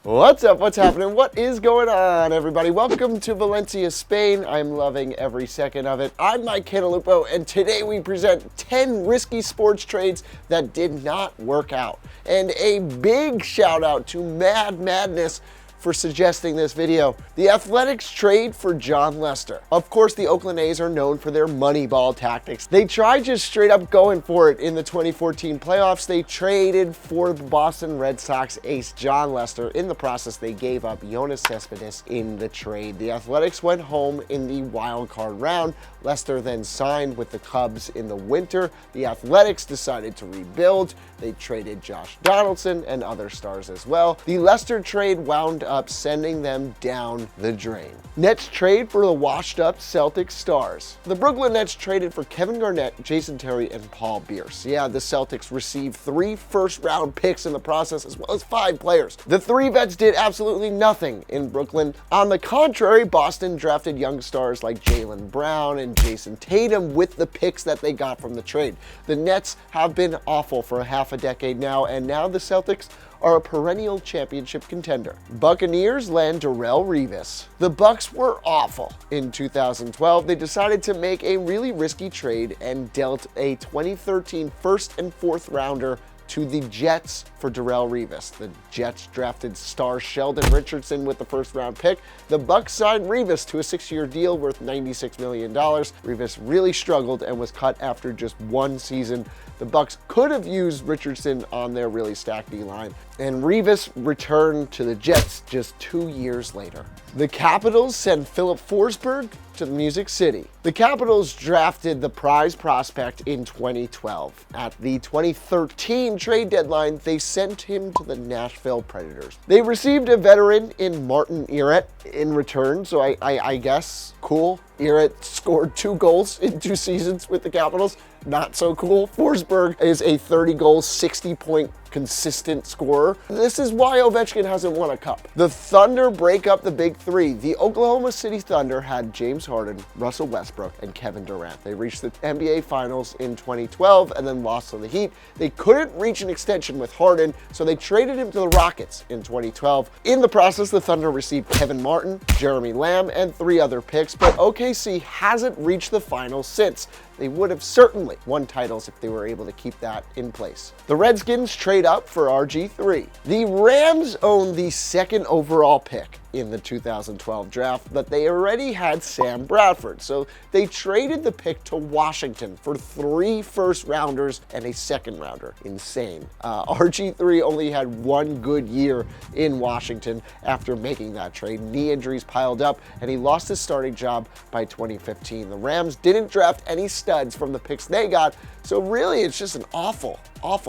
What's up? What's happening? What is going on, everybody? Welcome to Valencia, Spain. I'm loving every second of it. I'm Mike Cantalupo, and today we present 10 risky sports trades that did not work out. And a big shout out to Mad Madness for suggesting this video. The Athletics trade for Jon Lester. Of course, the Oakland A's are known for their moneyball tactics. They tried just straight up going for it in the 2014 playoffs. They traded for the Boston Red Sox ace Jon Lester. In the process, they gave up Yoenis Cespedes in the trade. The Athletics went home in the wild card round. Lester then signed with the Cubs in the winter. The Athletics decided to rebuild. They traded Josh Donaldson and other stars as well. The Lester trade wound up sending them down the drain. Nets trade for the washed up Celtics stars. The Brooklyn Nets traded for Kevin Garnett, Jason Terry, and Paul Pierce. Yeah, the Celtics received 3 first-round picks in the process, as well as 5 players. The 3 vets did absolutely nothing in Brooklyn. On the contrary, Boston drafted young stars like Jaylen Brown and Jason Tatum with the picks that they got from the trade. The Nets have been awful for half a decade now, and now the Celtics are a perennial championship contender. Buccaneers land Darrelle Revis. The Bucs were awful. In 2012, they decided to make a really risky trade and dealt a 2013 first and fourth rounder to the Jets for Darrelle Revis. The Jets drafted star Sheldon Richardson with the first round pick. The Bucs signed Revis to a 6-year deal worth $96 million. Revis really struggled and was cut after just 1 season. The Bucs could have used Richardson on their really stacked D-line, and Revis returned to the Jets just 2 years later. The Capitals sent Filip Forsberg to Music City. The Capitals drafted the prize prospect in 2012. At the 2013 trade deadline, they sent him to the Nashville Predators. They received a veteran in Martin Erat in return, so I guess cool. Erat scored 2 goals in 2 seasons with the Capitals. Not so cool. Forsberg is a 30-goal, 60-point consistent scorer. This is why Ovechkin hasn't won a cup. The Thunder break up the big 3. The Oklahoma City Thunder had James Harden, Russell Westbrook, and Kevin Durant. They reached the NBA Finals in 2012 and then lost to the Heat. They couldn't reach an extension with Harden, so they traded him to the Rockets in 2012. In the process, the Thunder received Kevin Martin, Jeremy Lamb, and 3 other picks, but OKC hasn't reached the finals since. They would have certainly won titles if they were able to keep that in place. The Redskins trade up for RG3. The Rams own the 2nd overall pick in the 2012 draft, but they already had Sam Bradford, so they traded the pick to Washington for 3 first-rounders and a 2nd-rounder. Insane. RG3 only had 1 good year in Washington after making that trade. Knee injuries piled up, and he lost his starting job by 2015. The Rams didn't draft any studs from the picks they got, so really it's just an awful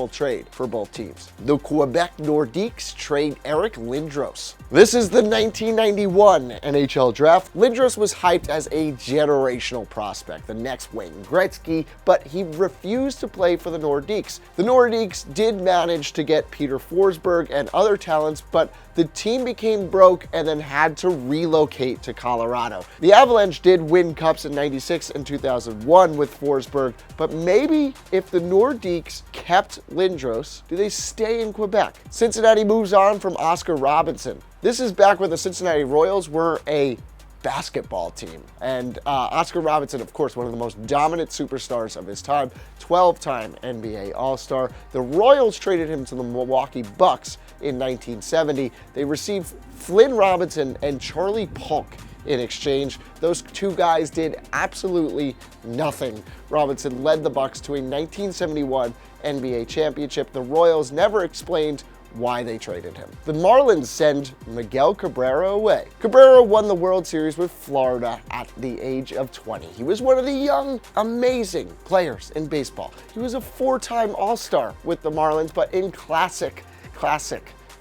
trade for both teams. The QUEBEC NORDIQUES trade Eric Lindros. This is the 1991 NHL draft. Lindros was hyped as a generational prospect, the next Wayne Gretzky, but he refused to play for the Nordiques. The Nordiques did manage to get Peter Forsberg and other talents, but the team became broke and then had to relocate to Colorado. The Avalanche did win cups in 96 and 2001 with Forsberg, but maybe if the Nordiques kept Lindros, do they stay in Quebec? Cincinnati moves on from Oscar Robinson. This is back when the Cincinnati Royals were a basketball team. And Oscar Robinson, of course, one of the most dominant superstars of his time, 12-time NBA All-Star. The Royals traded him to the Milwaukee Bucks in 1970. They received Flynn Robinson and Charlie Polk in exchange. Those 2 guys did absolutely nothing. Robinson led the Bucks to a 1971 NBA championship. The Royals never explained why they traded him. The Marlins send Miguel Cabrera away. Cabrera won the World Series with Florida at the age of 20. He was one of the young, amazing players in baseball. He was a 4-time All-Star with the Marlins, but in classic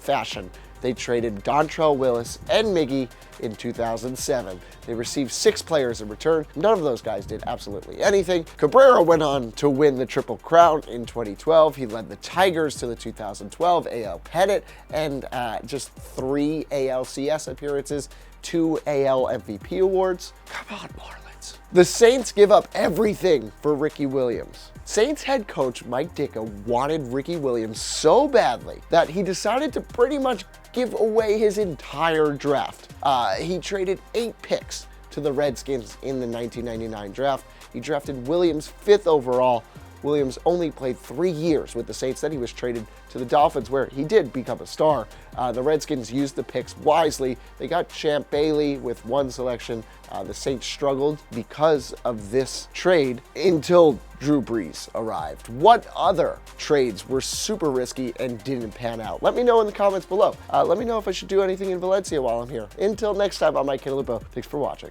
fashion, they traded Dontrelle Willis and Miggy in 2007. They received 6 players in return. None of those guys did absolutely anything. Cabrera went on to win the Triple Crown in 2012. He led the Tigers to the 2012 AL pennant and just 3 ALCS appearances, 2 AL MVP awards. Come on, Marlins. The Saints give up everything for Ricky Williams. Saints head coach Mike Ditka wanted Ricky Williams so badly that he decided to pretty much give away his entire draft. He traded 8 picks to the Redskins in the 1999 draft. He drafted Williams 5th overall. Williams only played 3 years with the Saints. Then he was traded to the Dolphins, where he did become a star. The Redskins used the picks wisely. They got Champ Bailey with 1 selection. The Saints struggled because of this trade until Drew Brees arrived. What other trades were super risky and didn't pan out? Let me know in the comments below. Let me know if I should do anything in Valencia while I'm here. Until next time, I'm Mike Cantalupo. Thanks for watching.